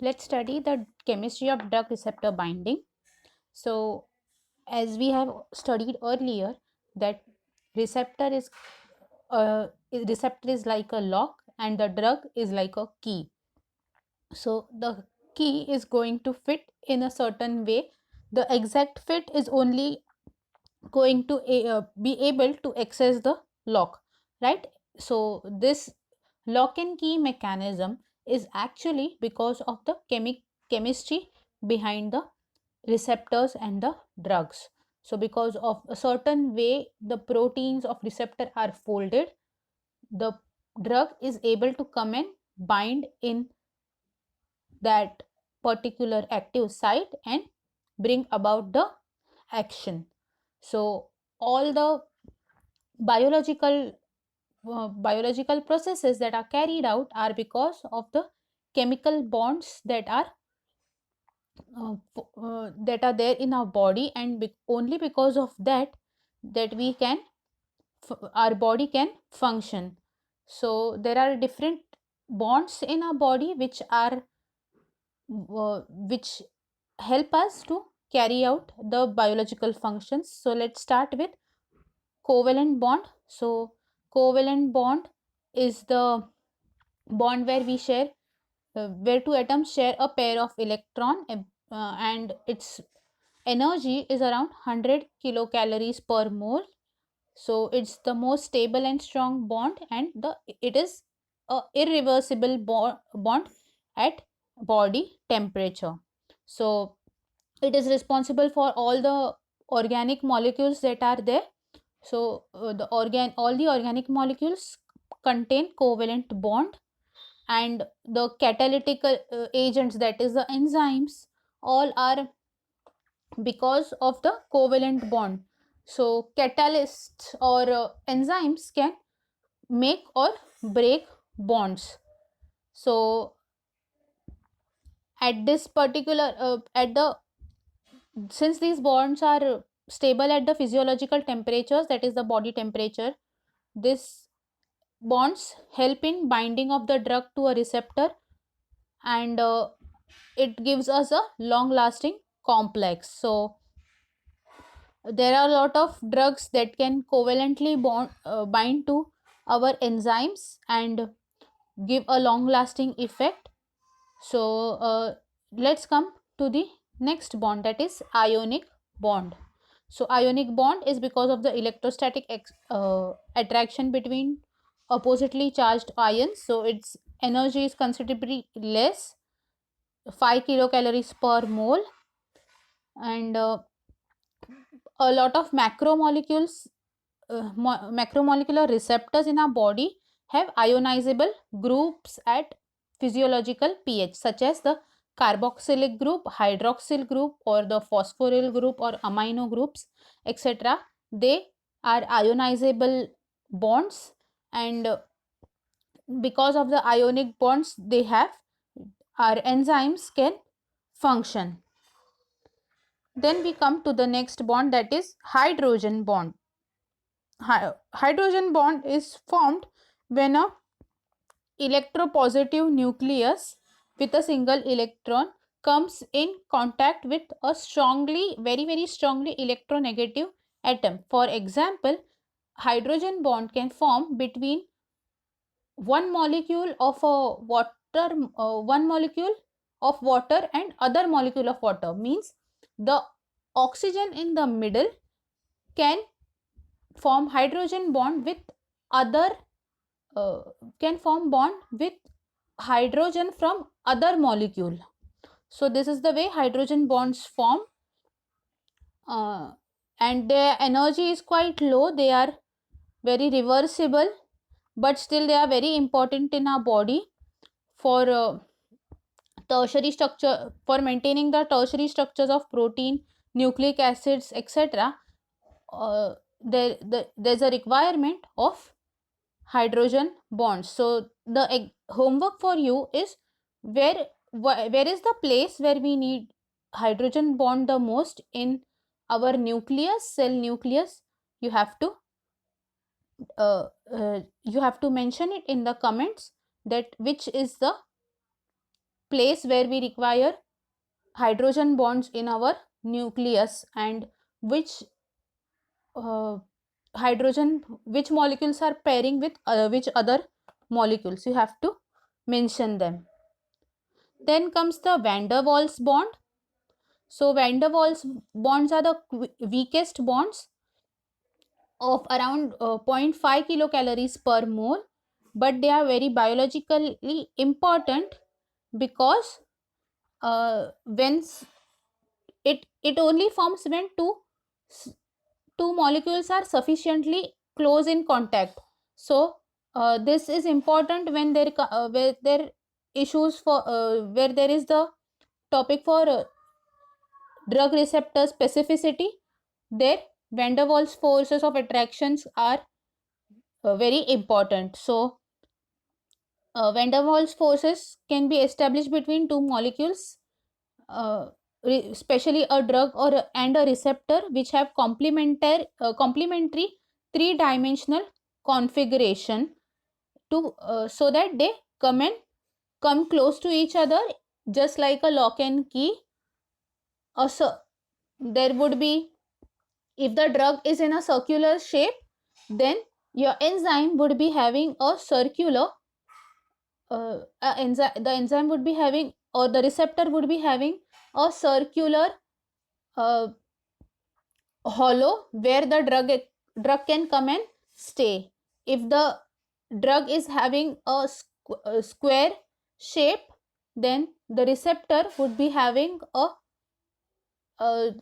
let's study the chemistry of drug receptor binding. So, as we have studied earlier, that receptor is receptor is like a lock and the drug is like a key. So the key is going to fit in a certain way. The exact fit is only going to be able to access the lock, right? So this lock and key mechanism is actually because of the chemistry behind the receptors and the drugs. So because of a certain way the proteins of receptor are folded, the drug is able to come and bind in that particular active site and bring about the action. So all the biological biological processes that are carried out are because of the chemical bonds that are there in our body, and only because of that that we can our body can function. So there are different bonds in our body which help us to carry out the biological functions. So let's start with covalent bond. So covalent bond is the bond where we share where two atoms share a pair of electron, and its energy is around 100 kilocalories per mole. So it's the most stable and strong bond, and it is a irreversible bond at body temperature. So it is responsible for all the organic molecules that are there. So all the organic molecules contain covalent bond, and the catalytic agents, that is the enzymes, all are because of the covalent bond. So catalysts or enzymes can make or break bonds. So at this particular at the since these bonds are stable at the physiological temperatures, that is the body temperature, this bonds help in binding of the drug to a receptor, and it gives us a long lasting complex. So there are a lot of drugs that can covalently bind to our enzymes and give a long lasting effect. So let's come to the next bond, that is ionic bond. So ionic bond is because of the electrostatic attraction between oppositely charged ions. So its energy is considerably less, 5 kilocalories per mole, and a lot of macromolecular receptors in our body have ionizable groups at physiological pH, such as the carboxylic group, hydroxyl group, or the phosphoryl group, or amino groups, etc. They are ionizable bonds, and because of the ionic bonds they have, our enzymes can function. Then we come to the next bond, that is hydrogen bond. Hydrogen bond is formed when a electropositive nucleus with a single electron comes in contact with a very strongly electronegative atom. For example, hydrogen bond can form between one molecule of one molecule of water and other molecule of water. Means the oxygen in the middle can form hydrogen bond with other uh, can form bond with hydrogen from other molecule. So this is the way hydrogen bonds form, uh, and their energy is quite low. They are very reversible, but still they are very important in our body for tertiary structure, for maintaining the tertiary structures of protein, nucleic acids, etc. There's a requirement of hydrogen bonds. So the homework for you is where is the place where we need hydrogen bond the most in our nucleus, cell nucleus. You have to mention it in the comments, that which is the place where we require hydrogen bonds in our nucleus, and which which molecules are pairing with which other molecules, you have to mention them. Then comes the van der Waals bond. So van der Waals bonds are the weakest bonds of around 0.5 kilocalories per mole, but they are very biologically important because when it only forms when two molecules are sufficiently close in contact. So this is important when where there issues for where there is the topic for drug receptor specificity. There van der Waals forces of attractions are very important. So van der Waals forces can be established between two molecules, uh, especially a drug and a receptor, which have complementary three-dimensional configuration to so that they come close to each other, just like a lock and key. Also, there would be, if the drug is in a circular shape, then your enzyme would be having a circular the enzyme would be having, or the receptor would be having a circular uh, hollow where the drug can come and stay. If the drug is having a square shape, then the receptor would be having a, a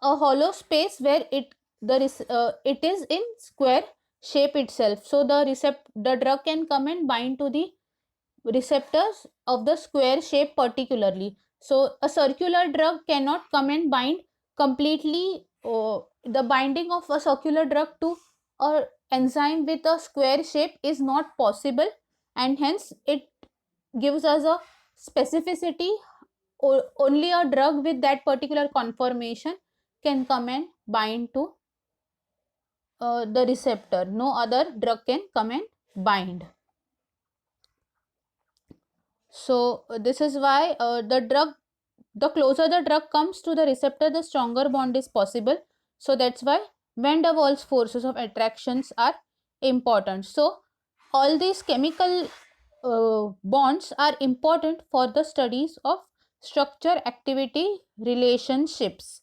hollow space where it is in square shape itself. So the drug can come and bind to the receptors of the square shape particularly. So a circular drug cannot come and bind completely. The binding of a circular drug to a enzyme with a square shape is not possible, and hence it gives us a specificity. Only a drug with that particular conformation can come and bind to the receptor. No other drug can come and bind. So this is why the closer the drug comes to the receptor, the stronger bond is possible. So that's why van der Waals forces of attractions are important. So all these chemical bonds are important for the studies of structure activity relationships.